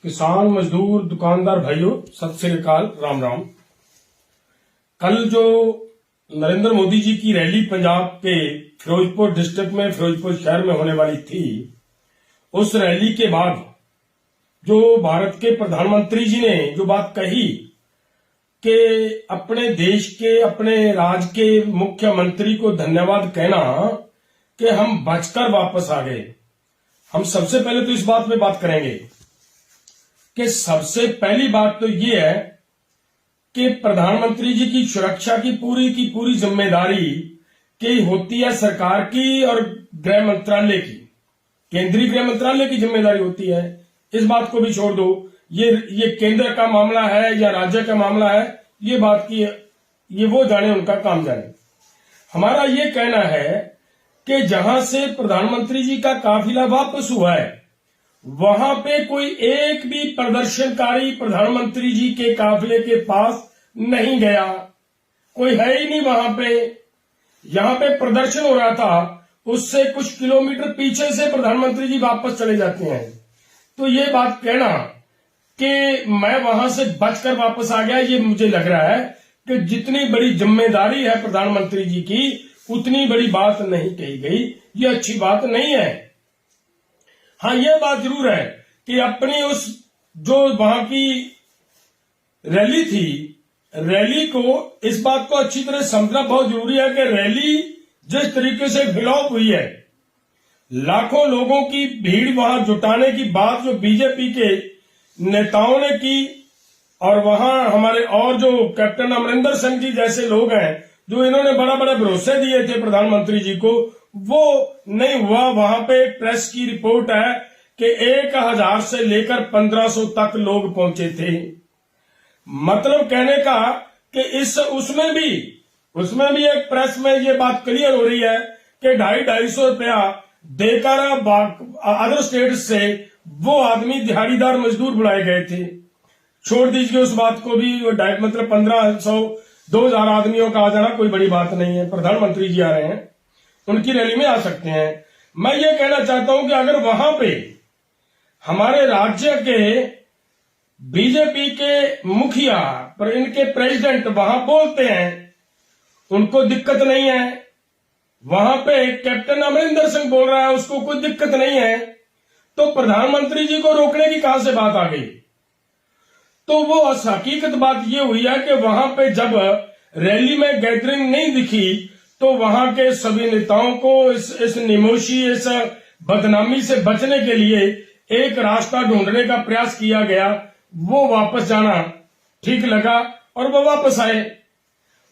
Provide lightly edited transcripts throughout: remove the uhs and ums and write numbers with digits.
किसान, मजदूर, दुकानदार भाइयों, सत श्री अकाल, राम राम। कल जो नरेंद्र मोदी जी की रैली पंजाब के फिरोजपुर डिस्ट्रिक्ट में, फिरोजपुर शहर में होने वाली थी, उस रैली के बाद जो भारत के प्रधानमंत्री जी ने जो बात कही कि अपने देश के, अपने राज्य के मुख्यमंत्री को धन्यवाद कहना कि हम बचकर वापस आ गए। हम सबसे पहले तो इस बात पे बात करेंगे कि सबसे पहली बात तो ये है कि प्रधानमंत्री जी की सुरक्षा की पूरी जिम्मेदारी की होती है सरकार की और गृह मंत्रालय की, केंद्रीय गृह मंत्रालय की जिम्मेदारी होती है। इस बात को भी छोड़ दो, ये केंद्र का मामला है या राज्य का मामला है, ये बात की ये वो जाने, उनका काम जाने। हमारा ये कहना है कि जहां से प्रधानमंत्री जी का काफिला वापस हुआ है, वहां पे कोई एक भी प्रदर्शनकारी प्रधानमंत्री जी के काफिले के पास नहीं गया, कोई है ही नहीं वहां पे। यहां पे प्रदर्शन हो रहा था, उससे कुछ किलोमीटर पीछे से प्रधानमंत्री जी वापस चले जाते हैं। तो ये बात कहना कि मैं वहां से बचकर वापस आ गया, ये मुझे लग रहा है कि जितनी बड़ी जिम्मेदारी है प्रधानमंत्री जी की, उतनी बड़ी बात नहीं कही गई। ये अच्छी बात नहीं है। हाँ, यह बात जरूर है कि अपनी उस जो वहां की रैली थी, रैली को, इस बात को अच्छी तरह समझना बहुत जरूरी है कि रैली जिस तरीके से फिलॉप हुई है, लाखों लोगों की भीड़ वहां जुटाने की बात जो बीजेपी के नेताओं ने की, और वहां हमारे और जो कैप्टन अमरिंदर सिंह जी जैसे लोग हैं जो इन्होंने बड़ा बड़ा भरोसे दिए थे प्रधानमंत्री जी को, वो नहीं हुआ। वहां पे प्रेस की रिपोर्ट है कि 1000 से लेकर 1500 तक लोग पहुंचे थे। मतलब कहने का कि उसमें भी एक प्रेस में ये बात क्लियर हो रही है कि 250-250 रुपया देकर अदर स्टेट से वो आदमी दिहाड़ीदार मजदूर बुलाए गए थे। छोड़ दीजिए उस बात को भी, मतलब 1500-2000 आदमियों का आ जाना कोई बड़ी बात नहीं है। प्रधानमंत्री जी आ रहे हैं, उनकी रैली में आ सकते हैं। मैं ये कहना चाहता हूं कि अगर वहां पे हमारे राज्य के बीजेपी के मुखिया पर इनके प्रेसिडेंट वहां बोलते हैं, उनको दिक्कत नहीं है, वहां पे कैप्टन अमरिंदर सिंह बोल रहा है, उसको कोई दिक्कत नहीं है, तो प्रधानमंत्री जी को रोकने की कहां से बात आ गई? तो वो हकीकत बात ये हुई है कि वहां पे जब रैली में गैदरिंग नहीं दिखी, तो वहां के सभी नेताओं को इस निमोशी, इस बदनामी से बचने के लिए एक रास्ता ढूंढने का प्रयास किया गया। वो वापस जाना ठीक लगा और वो वापस आए।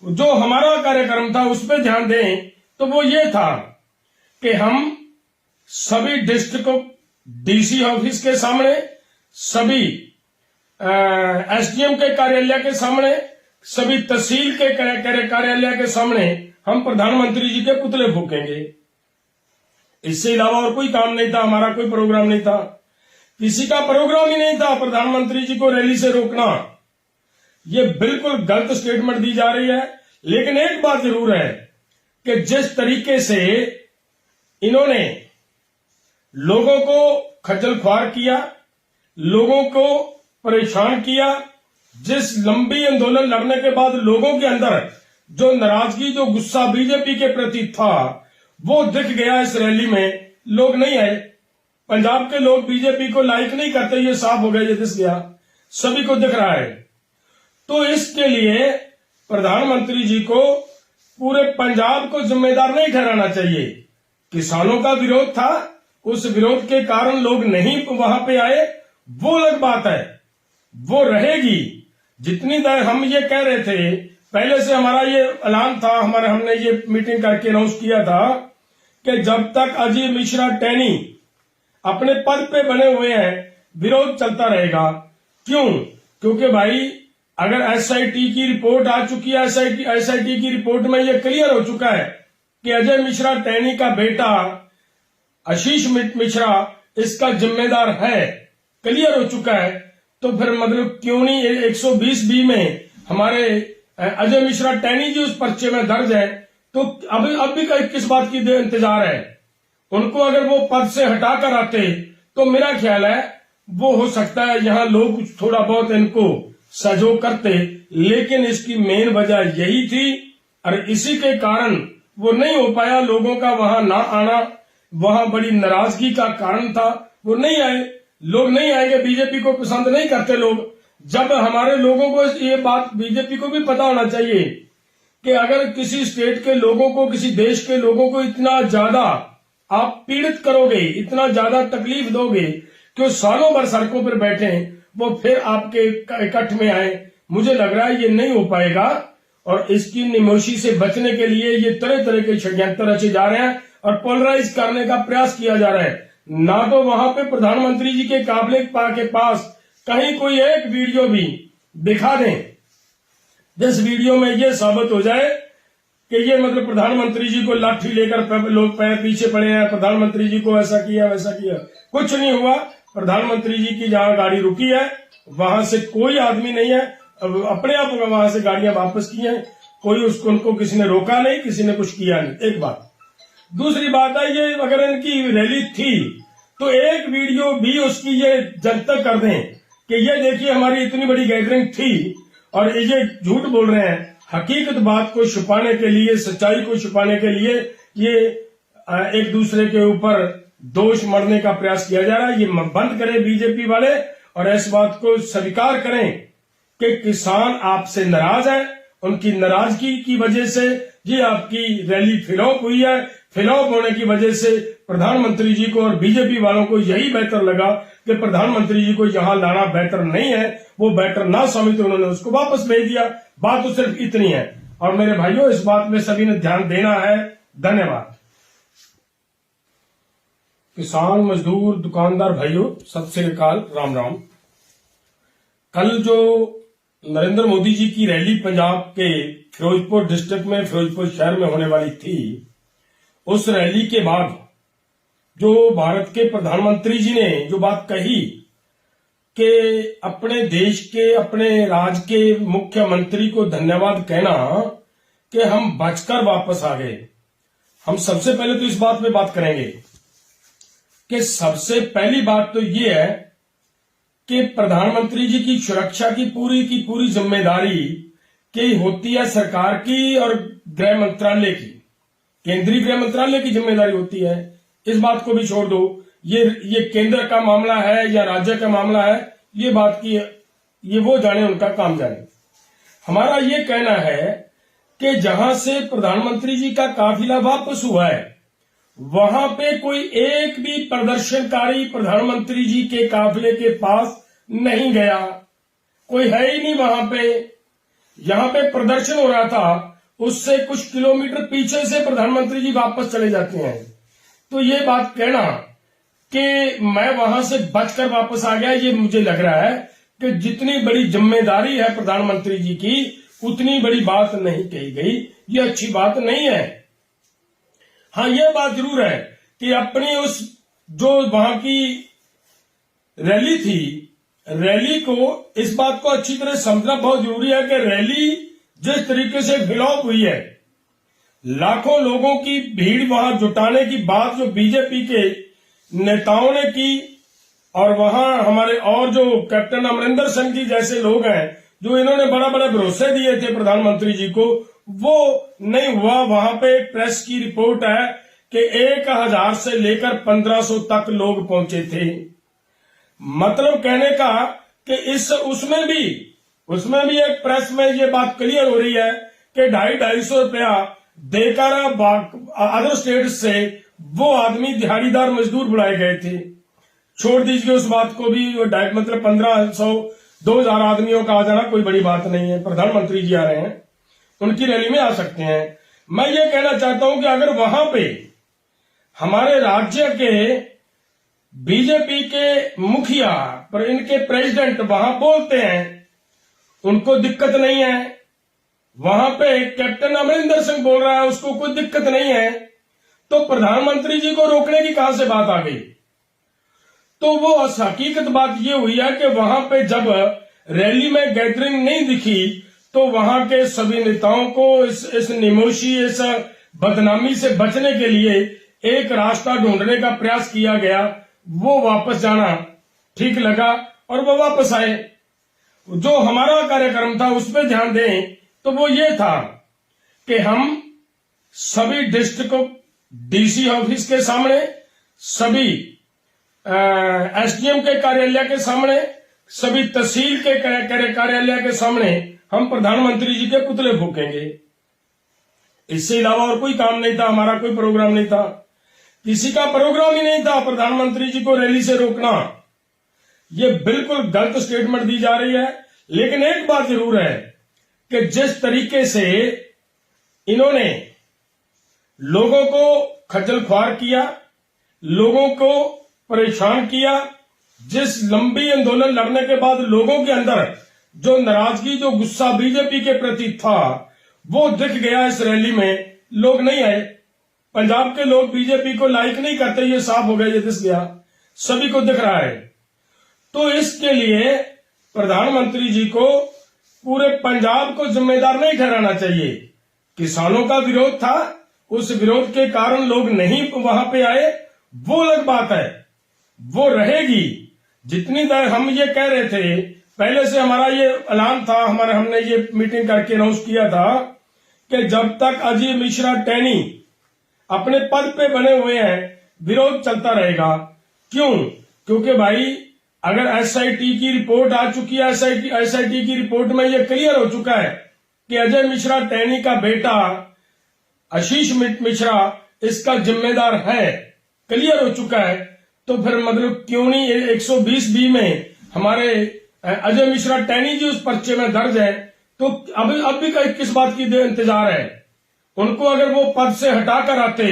जो हमारा कार्यक्रम था उस पर ध्यान दें तो वो ये था कि हम सभी डिस्ट्रिक्ट डीसी ऑफिस के सामने, सभी एसडीएम के कार्यालय के सामने, सभी तहसील के कार्यालय के सामने हम प्रधानमंत्री जी के पुतले फूकेंगे। इससे अलावा और कोई काम नहीं था, हमारा कोई प्रोग्राम नहीं था, किसी का प्रोग्राम ही नहीं था प्रधानमंत्री जी को रैली से रोकना। ये बिल्कुल गलत स्टेटमेंट दी जा रही है। लेकिन एक बात जरूर है कि जिस तरीके से इन्होंने लोगों को खज्जल ख्वार किया, लोगों को परेशान किया, जिस लंबी आंदोलन लड़ने के बाद लोगों के अंदर जो नाराजगी, जो गुस्सा बीजेपी के प्रति था, वो दिख गया इस रैली में। लोग नहीं आए, पंजाब के लोग बीजेपी को लाइक नहीं करते, ये साफ हो गया, ये दिख गया, सभी को दिख रहा है। तो इसके लिए प्रधानमंत्री जी को पूरे पंजाब को जिम्मेदार नहीं ठहराना चाहिए। किसानों का विरोध था, उस विरोध के कारण लोग नहीं वहां पे आए, वो अलग बात है, वो रहेगी। जितनी देर हम ये कह रहे थे, पहले से हमारा ये ऐलान था, हमने ये मीटिंग करके अनाउंस किया था कि जब तक अजय मिश्रा टैनी अपने पद पे बने हुए हैं, विरोध चलता रहेगा। क्यों? क्योंकि भाई अगर एसआईटी की रिपोर्ट आ चुकी है, एसआईटी की रिपोर्ट में ये क्लियर हो चुका है कि अजय मिश्रा टैनी का बेटा आशीष मिश्रा इसका जिम्मेदार है, क्लियर हो चुका है। तो फिर मतलब क्यों नहीं 120B में हमारे अजय मिश्रा टैनी जी उस पर्चे में दर्ज है, तो अब भी किस बात की इंतजार है? उनको अगर वो पद से हटाकर आते तो मेरा ख्याल है वो हो सकता है यहाँ लोग कुछ थोड़ा बहुत इनको सहयोग करते, लेकिन इसकी मेन वजह यही थी और इसी के कारण वो नहीं हो पाया। लोगों का वहां ना आना वहां बड़ी नाराजगी का कारण था, वो नहीं आए। लोग नहीं आएंगे, बीजेपी को पसंद नहीं करते लोग। जब हमारे लोगों को ये बात बीजेपी को भी पता होना चाहिए कि अगर किसी स्टेट के लोगों को, किसी देश के लोगों को इतना ज्यादा आप पीड़ित करोगे, इतना ज्यादा तकलीफ दोगे कि वो सालों भर सड़कों पर बैठे वो फिर आपके इकट्ठ में आए, मुझे लग रहा है ये नहीं हो पाएगा। और इसकी निमोशी से बचने के लिए ये तरह तरह के षड्यंत्र रचे जा रहे हैं और पोलराइज करने का प्रयास किया जा रहा है। ना तो वहां पे प्रधानमंत्री जी के काबिले के पास कहीं कोई एक वीडियो भी दिखा दें जिस वीडियो में ये साबित हो जाए कि ये मतलब प्रधानमंत्री जी को लाठी लेकर लोग पैर पीछे पड़े हैं, प्रधानमंत्री जी को ऐसा किया वैसा किया। कुछ नहीं हुआ। प्रधानमंत्री जी की जहां गाड़ी रुकी है वहां से कोई आदमी नहीं है, अपने आप वहां से गाड़ियां वापस की हैं, कोई उसको उनको किसी ने रोका नहीं, किसी ने कुछ किया नहीं। एक बात। दूसरी बात है, ये अगर इनकी रैली थी तो एक वीडियो भी उसकी ये जनता कर दें कि ये देखिए हमारी इतनी बड़ी गैदरिंग थी और ये झूठ बोल रहे हैं। हकीकत बात को छुपाने के लिए, सच्चाई को छुपाने के लिए ये एक दूसरे के ऊपर दोष मढ़ने का प्रयास किया जा रहा है। ये बंद करें बीजेपी वाले और इस बात को स्वीकार करें कि किसान आपसे नाराज है। उनकी नाराजगी की वजह से ये आपकी रैली फ्लॉप हुई है। फ्लॉप होने की वजह से प्रधानमंत्री जी को और बीजेपी वालों को यही बेहतर लगा कि प्रधानमंत्री जी को यहां लाना बेहतर नहीं है, वो बेहतर ना समझते उन्होंने उसको वापस भेज दिया। बात तो सिर्फ इतनी है। और मेरे भाइयों, इस बात में सभी ने ध्यान देना है। धन्यवाद। किसान, मजदूर, दुकानदार भाइयों, सत श्री अकाल, राम राम। कल जो नरेंद्र मोदी जी की रैली पंजाब के फिरोजपुर डिस्ट्रिक्ट में, फिरोजपुर शहर में होने वाली थी, उस रैली के बाद जो भारत के प्रधानमंत्री जी ने जो बात कही कि अपने देश के, अपने राज्य के मुख्यमंत्री को धन्यवाद कहना कि हम बचकर वापस आ गए। हम सबसे पहले तो इस बात पे बात करेंगे कि सबसे पहली बात तो ये है कि प्रधानमंत्री जी की सुरक्षा की पूरी जिम्मेदारी की होती है सरकार की और गृह मंत्रालय की, केंद्रीय गृह मंत्रालय की जिम्मेदारी होती है। इस बात को भी छोड़ दो, ये केंद्र का मामला है या राज्य का मामला है, ये बात की ये वो जाने, उनका काम जाने। हमारा ये कहना है कि जहां से प्रधानमंत्री जी का काफिला वापस हुआ है वहां पे कोई एक भी प्रदर्शनकारी प्रधानमंत्री जी के काफिले के पास नहीं गया, कोई है ही नहीं वहां पे। यहां पे प्रदर्शन हो रहा था, उससे कुछ किलोमीटर पीछे से प्रधानमंत्री जी वापस चले जाते हैं। तो ये बात कहना कि मैं वहां से बचकर वापस आ गया, ये मुझे लग रहा है कि जितनी बड़ी जिम्मेदारी है प्रधानमंत्री जी की उतनी बड़ी बात नहीं कही गई। ये अच्छी बात नहीं है। हाँ, यह बात जरूर है कि अपनी उस जो वहां की रैली थी, रैली को, इस बात को अच्छी तरह समझना बहुत जरूरी है कि रैली जिस तरीके से फ्लॉप हुई है, लाखों लोगों की भीड़ वहां जुटाने की बात जो बीजेपी के नेताओं ने की और वहां हमारे और जो कैप्टन अमरिंदर सिंह जी जैसे लोग हैं जो इन्होंने बड़ा बड़ा भरोसे दिए थे प्रधानमंत्री जी को, वो नहीं हुआ। वहां पे प्रेस की रिपोर्ट है कि 1000 से लेकर 1500 तक लोग पहुंचे थे। मतलब कहने का कि उसमें भी एक प्रेस में ये बात क्लियर हो रही है कि 250-250 रुपया देकर अदर स्टेट से वो आदमी दिहाड़ीदार मजदूर बुलाए गए थे। छोड़ दीजिए उस बात को भी, मतलब 1500-2000 आदमियों का आ जाना कोई बड़ी बात नहीं है। प्रधानमंत्री जी आ रहे हैं, उनकी रैली में आ सकते हैं। मैं ये कहना चाहता हूं कि अगर वहां पे हमारे राज्य के बीजेपी के मुखिया पर इनके प्रेसिडेंट वहां बोलते हैं, उनको दिक्कत नहीं है, वहां पे कैप्टन अमरिंदर सिंह बोल रहा है, उसको कोई दिक्कत नहीं है, तो प्रधानमंत्री जी को रोकने की कहां से बात आ गई? तो वो हकीकत बात ये हुई है कि वहां पे जब रैली में गैदरिंग नहीं दिखी तो वहां के सभी नेताओं को इस निमोशी, इस बदनामी से बचने के लिए एक रास्ता ढूंढने का प्रयास किया गया, वो वापस जाना। ठीक लगा और वो वापस आए। जो हमारा कार्यक्रम था उस पर ध्यान दें तो वो ये था कि हम सभी डिस्ट्रिक्ट डीसी ऑफिस के सामने, सभी एसडीएम के कार्यालय के सामने, सभी तहसील के कार्यालय के सामने हम प्रधानमंत्री जी के पुतले फूकेंगे। इससे अलावा और कोई काम नहीं था, हमारा कोई प्रोग्राम नहीं था, किसी का प्रोग्राम ही नहीं था प्रधानमंत्री जी को रैली से रोकना। ये बिल्कुल गलत स्टेटमेंट दी जा रही है। लेकिन एक बात जरूर है कि जिस तरीके से इन्होंने लोगों को खज्जल ख्वार किया, लोगों को परेशान किया, जिस लंबी आंदोलन लड़ने के बाद लोगों के अंदर जो नाराजगी, जो गुस्सा बीजेपी के प्रति था वो दिख गया इस रैली में। लोग नहीं आए, पंजाब के लोग बीजेपी को लाइक नहीं करते, ये साफ हो गया, ये दिख गया, सभी को दिख रहा है। तो इसके लिए प्रधानमंत्री जी को पूरे पंजाब को जिम्मेदार नहीं ठहराना चाहिए। किसानों का विरोध था, उस विरोध के कारण लोग नहीं वहां पे आए, वो अलग बात है, वो रहेगी। जितनी देर हम ये कह रहे थे, पहले से हमारा ये ऐलान था, हमने ये मीटिंग करके अनाउंस किया था कि जब तक अजय मिश्रा टैनी अपने पद पे बने हुए हैं विरोध चलता रहेगा। क्यों? क्योंकि भाई अगर एसआईटी की रिपोर्ट आ चुकी है, एसआईटी की रिपोर्ट में यह क्लियर हो चुका है कि अजय मिश्रा टैनी का बेटा आशीष मिश्रा इसका जिम्मेदार है, क्लियर हो चुका है। तो फिर मतलब क्यों नहीं 120B में हमारे अजय मिश्रा टैनी जी उस पर्चे में दर्ज है। तो अब भी किस बात की इंतजार है? उनको अगर वो पद से हटाकर आते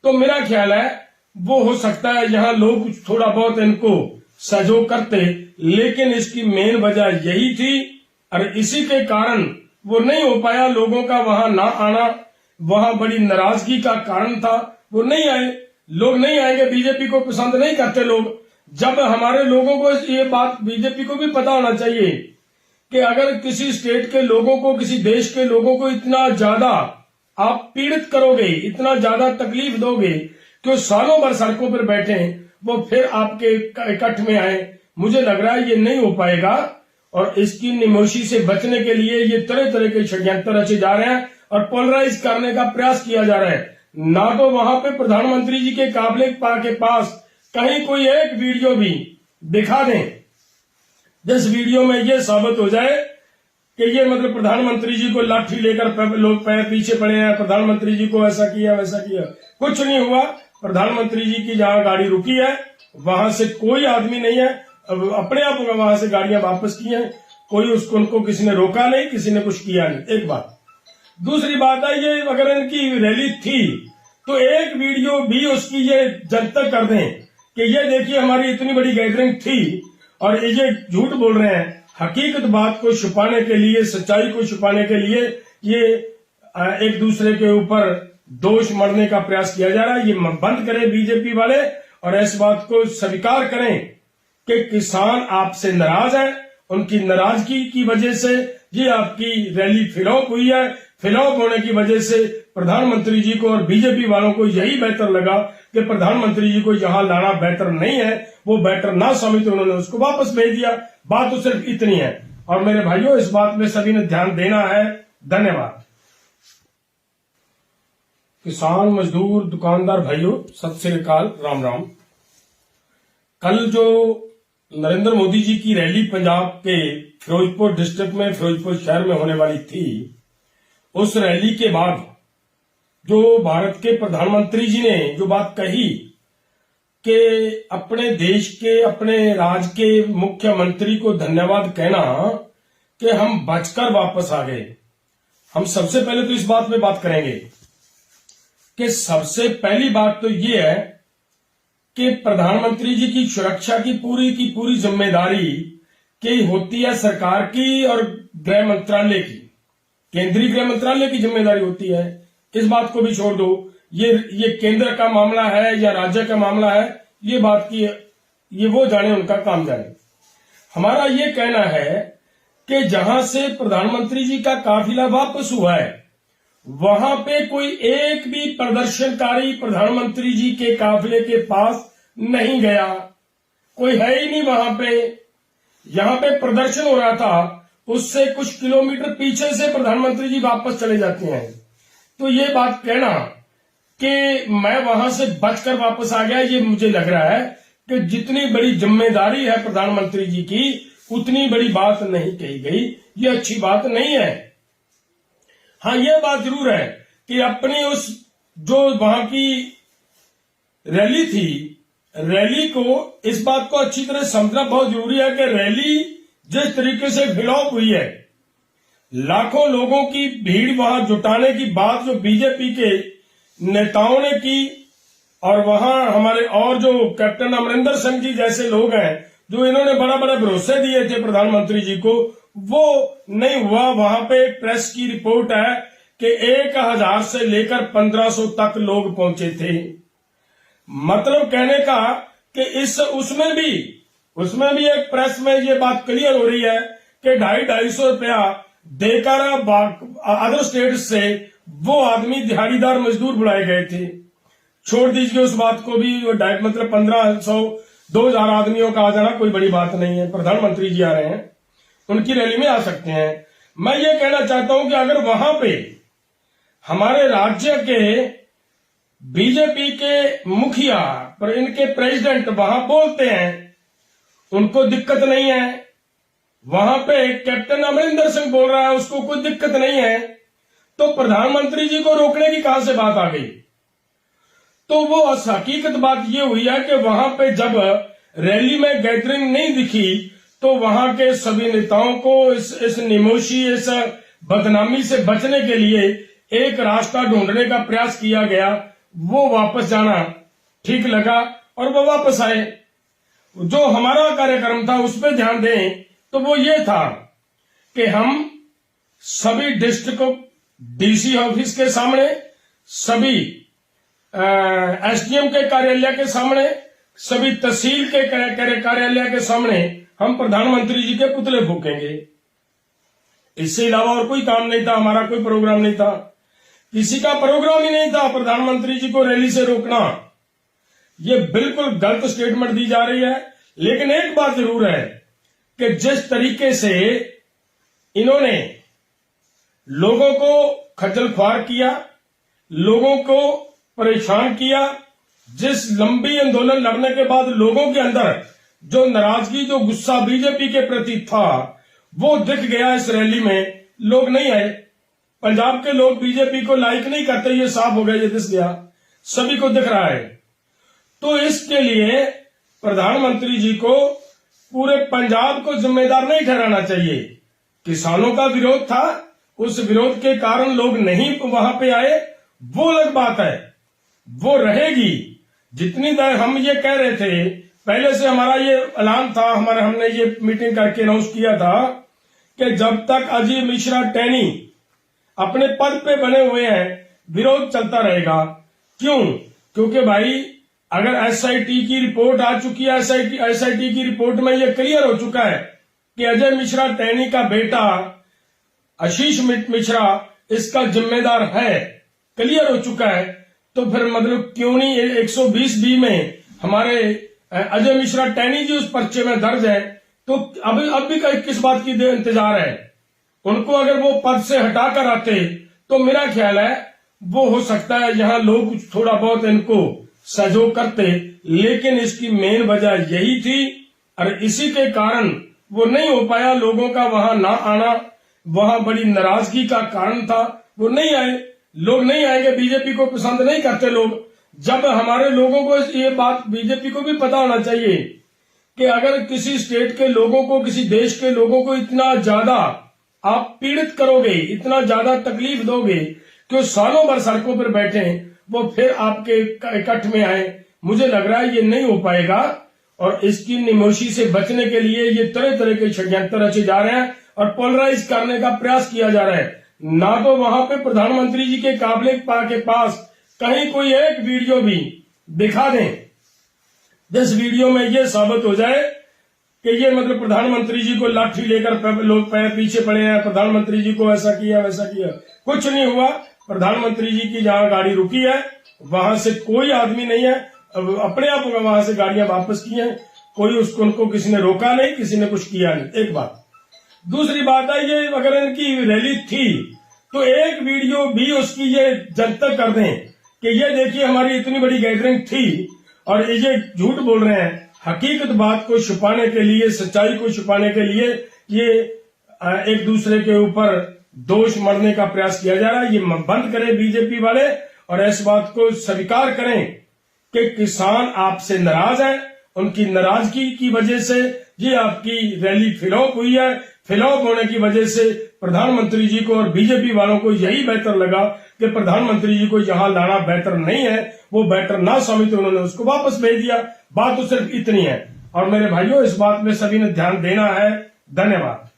तो मेरा ख्याल है वो हो सकता है यहां लोग थोड़ा बहुत इनको सहयोग करते, लेकिन इसकी मेन वजह यही थी और इसी के कारण वो नहीं हो पाया। लोगों का वहां ना आना वहां बड़ी नाराजगी का कारण था, वो नहीं आए। लोग नहीं आएंगे, बीजेपी को पसंद नहीं करते लोग। जब हमारे लोगों को ये बात बीजेपी को भी पता होना चाहिए कि अगर किसी स्टेट के लोगों को, किसी देश के लोगों को इतना ज्यादा आप पीड़ित करोगे, इतना ज्यादा तकलीफ दोगे कि वो सालों भर सड़कों पर बैठे, वो फिर आपके इकट्ठ में आए, मुझे लग रहा है ये नहीं हो पाएगा। और इसकी निमोशी से बचने के लिए ये तरह तरह के षड्यंत्र रचे जा रहे हैं और पोलराइज करने का प्रयास किया जा रहा है। ना तो वहां पे प्रधानमंत्री जी के काबिले के पास कहीं कोई एक वीडियो भी दिखा दें जिस वीडियो में ये साबित हो जाए कि ये मतलब प्रधानमंत्री जी को लाठी लेकर लोग पैर पीछे पड़े हैं, प्रधानमंत्री जी को ऐसा किया वैसा किया। कुछ नहीं हुआ। प्रधानमंत्री जी की जहां गाड़ी रुकी है वहां से कोई आदमी नहीं है, अपने आप वहां से गाड़ियां वापस की हैं, कोई उनको किसी ने रोका नहीं, किसी ने कुछ किया नहीं। एक बात। दूसरी बात है, ये अगर इनकी रैली थी तो एक वीडियो भी उसकी ये जनतक कर दें कि ये देखिए हमारी इतनी बड़ी गैदरिंग थी और ये झूठ बोल रहे हैं। हकीकत बात को छुपाने के लिए, सच्चाई को छुपाने के लिए ये एक दूसरे के ऊपर दोष मढ़ने का प्रयास किया जा रहा है। ये बंद करें बीजेपी वाले और इस बात को स्वीकार करें कि किसान आपसे नाराज है, उनकी नाराजगी की वजह से ये आपकी रैली फ्लॉप हुई है। फ्लॉप होने की वजह से प्रधानमंत्री जी को और बीजेपी वालों को यही बेहतर लगा कि प्रधानमंत्री जी को यहां लाना बेहतर नहीं है, वो बेहतर ना समझ तो उन्होंने उसको वापस भेज दिया। बात तो सिर्फ इतनी है। और मेरे भाइयों, इस बात में सभी ने ध्यान देना है। धन्यवाद। किसान, मजदूर, दुकानदार भाइयों, सत श्री अकाल, राम राम। कल जो नरेंद्र मोदी जी की रैली पंजाब के फिरोजपुर डिस्ट्रिक्ट में, फिरोजपुर शहर में होने वाली थी, उस रैली के बाद जो भारत के प्रधानमंत्री जी ने जो बात कही कि अपने देश के, अपने राज्य के मुख्यमंत्री को धन्यवाद कहना कि हम बचकर वापस आ गए। हम सबसे पहले तो इस बात पे बात करेंगे कि सबसे पहली बात तो ये है कि प्रधानमंत्री जी की सुरक्षा की पूरी जिम्मेदारी की होती है सरकार की और गृह मंत्रालय की, केंद्रीय गृह मंत्रालय की जिम्मेदारी होती है। इस बात को भी छोड़ दो, ये केंद्र का मामला है या राज्य का मामला है, ये बात की ये वो जाने, उनका काम जाने। हमारा ये कहना है कि जहां से प्रधानमंत्री जी का काफिला वापस हुआ है वहां पे कोई एक भी प्रदर्शनकारी प्रधानमंत्री जी के काफिले के पास नहीं गया। कोई है ही नहीं वहां पे। यहां पे प्रदर्शन हो रहा था, उससे कुछ किलोमीटर पीछे से प्रधानमंत्री जी वापस चले जाते हैं। तो ये बात कहना कि मैं वहां से बचकर वापस आ गया, ये मुझे लग रहा है कि जितनी बड़ी जिम्मेदारी है प्रधानमंत्री जी की, उतनी बड़ी बात नहीं कही गई। ये अच्छी बात नहीं है। हाँ, ये बात जरूर है कि अपनी उस जो वहां की रैली थी, रैली को, इस बात को अच्छी तरह समझना बहुत जरूरी है कि रैली जिस तरीके से फ्लॉप हुई है, लाखों लोगों की भीड़ वहां जुटाने की बात जो बीजेपी के नेताओं ने की, और वहां हमारे और जो कैप्टन अमरिंदर सिंह जी जैसे लोग हैं जो इन्होंने बड़ा बड़ा भरोसे दिए थे प्रधानमंत्री जी को, वो नहीं हुआ। वहां पे प्रेस की रिपोर्ट है कि 1000 से लेकर 1500 तक लोग पहुंचे थे। मतलब कहने का कि उसमें भी एक प्रेस में ये बात क्लियर हो रही है कि 250-250 रुपया देकर अदर स्टेट से वो आदमी दिहाड़ीदार मजदूर बुलाए गए थे। छोड़ दीजिए उस बात को भी, मतलब 1500-2000 आदमियों का आ जाना कोई बड़ी बात नहीं है। प्रधानमंत्री जी आ रहे हैं, उनकी रैली में आ सकते हैं। मैं ये कहना चाहता हूं कि अगर वहां पे हमारे राज्य के बीजेपी के मुखिया पर इनके प्रेसिडेंट वहां बोलते हैं, उनको दिक्कत नहीं है, वहां पे कैप्टन अमरिंदर सिंह बोल रहा है, उसको कोई दिक्कत नहीं है, तो प्रधानमंत्री जी को रोकने की कहां से बात आ गई? तो वो हकीकत बात ये हुई है कि वहां पे जब रैली में गैदरिंग नहीं दिखी, तो वहां के सभी नेताओं को इस निमोशी, इस बदनामी से बचने के लिए एक रास्ता ढूंढने का प्रयास किया गया। वो वापस जाना ठीक लगा और वो वापस आए। जो हमारा कार्यक्रम था उस पर ध्यान दें तो वो ये था कि हम सभी डिस्ट्रिक्ट डीसी ऑफिस के सामने, सभी एसडीएम के कार्यालय के सामने, सभी तहसील के कार्यालय के सामने हम प्रधानमंत्री जी के पुतले फूकेंगे। इससे अलावा और कोई काम नहीं था, हमारा कोई प्रोग्राम नहीं था, किसी का प्रोग्राम ही नहीं था प्रधानमंत्री जी को रैली से रोकना। ये बिल्कुल गलत स्टेटमेंट दी जा रही है। लेकिन एक बात जरूर है कि जिस तरीके से इन्होंने लोगों को खज्जल ख्वार किया, लोगों को परेशान किया, जिस लंबी आंदोलन लड़ने के बाद लोगों के अंदर जो नाराजगी, जो गुस्सा बीजेपी के प्रति था, वो दिख गया इस रैली में। लोग नहीं आए, पंजाब के लोग बीजेपी को लाइक नहीं करते, ये साफ हो गया, ये दिख गया, सभी को दिख रहा है। तो इसके लिए प्रधानमंत्री जी को पूरे पंजाब को जिम्मेदार नहीं ठहराना चाहिए। किसानों का विरोध था, उस विरोध के कारण लोग नहीं वहां पे आए, वो अलग बात है, वो रहेगी। जितनी देर हम ये कह रहे थे, पहले से हमारा ये ऐलान था, हमने ये मीटिंग करके अनाउंस किया था कि जब तक अजय मिश्रा टैनी अपने पद पे बने हुए हैं, विरोध चलता रहेगा। क्यों? क्योंकि भाई अगर एसआईटी की रिपोर्ट आ चुकी है, एसआईटी की रिपोर्ट में यह क्लियर हो चुका है कि अजय मिश्रा टैनी का बेटा आशीष मिश्रा इसका जिम्मेदार है, क्लियर हो चुका है, तो फिर मतलब क्यों नहीं 120B में हमारे अजय मिश्रा टैनी जी उस पर्चे में दर्ज है। तो अब भी किस बात की इंतजार है? उनको अगर वो पद से हटाकर आते तो मेरा ख्याल है वो हो सकता है यहां लोग थोड़ा बहुत इनको सहयोग करते, लेकिन इसकी मेन वजह यही थी और इसी के कारण वो नहीं हो पाया। लोगों का वहां ना आना वहां बड़ी नाराजगी का कारण था, वो नहीं आए। लोग नहीं आएंगे, बीजेपी को पसंद नहीं करते लोग। जब हमारे लोगों को ये बात बीजेपी को भी पता होना चाहिए कि अगर किसी स्टेट के लोगों को, किसी देश के लोगों को इतना ज्यादा आप पीड़ित करोगे, इतना ज्यादा तकलीफ दोगे कि सालों भर सड़कों पर बैठे, वो फिर आपके इकट्ठ में आए, मुझे लग रहा है ये नहीं हो पाएगा। और इसकी निमोशी से बचने के लिए ये तरह तरह के षड्यंत्र रचे जा रहे हैं और पोलराइज करने का प्रयास किया जा रहा है। ना तो वहां पे प्रधानमंत्री जी के काबिले के पास कहीं कोई एक वीडियो भी दिखा दें जिस वीडियो में ये साबित हो जाए कि ये मतलब प्रधानमंत्री जी को लाठी लेकर लोग पैर पीछे पड़े हैं, प्रधानमंत्री जी को ऐसा किया वैसा किया। कुछ नहीं हुआ। प्रधानमंत्री जी की जहां गाड़ी रुकी है वहां से कोई आदमी नहीं है, अपने आप वहां से गाड़ियां वापस की हैं। कोई उसको उनको किसी ने रोका नहीं, किसी ने कुछ किया नहीं। एक बात। दूसरी बात है, ये अगर इनकी रैली थी तो एक वीडियो भी उसकी ये जनतक कर दें कि ये देखिए हमारी इतनी बड़ी गैदरिंग थी और ये झूठ बोल रहे हैं। हकीकत बात को छुपाने के लिए, सच्चाई को छुपाने के लिए ये एक दूसरे के ऊपर दोष मढ़ने का प्रयास किया जा रहा है। ये बंद करें बीजेपी वाले और इस बात को स्वीकार करें कि किसान आपसे नाराज है। उनकी नाराजगी की वजह से ये आपकी रैली फ्लॉप हुई है। फ्लॉप होने की वजह से प्रधानमंत्री जी को और बीजेपी वालों को यही बेहतर लगा कि प्रधानमंत्री जी को यहां लाना बेहतर नहीं है, वो बेहतर ना समझ तो उन्होंने उसको वापस भेज दिया। बात तो सिर्फ इतनी है। और मेरे भाइयों, इस बात में सभी ने ध्यान देना है। धन्यवाद।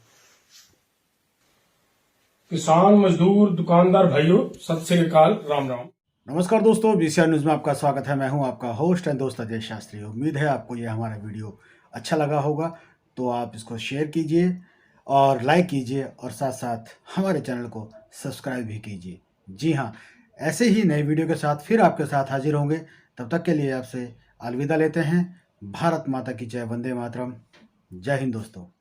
किसान, मजदूर, दुकानदार भाइयों, सत श्री अकाल, राम राम। नमस्कार दोस्तों, बीसीआर न्यूज़ में आपका स्वागत है। मैं हूं आपका होस्ट एंड दोस्त अजय शास्त्री। उम्मीद है आपको यह हमारा वीडियो अच्छा लगा होगा, तो आप इसको शेयर कीजिए और लाइक कीजिए और साथ साथ हमारे चैनल को सब्सक्राइब भी कीजिए। जी हाँ, ऐसे ही नए वीडियो के साथ फिर आपके साथ हाजिर होंगे। तब तक के लिए आपसे अलविदा लेते हैं। भारत माता की जय, वंदे मातरम। जय हिंद दोस्तों।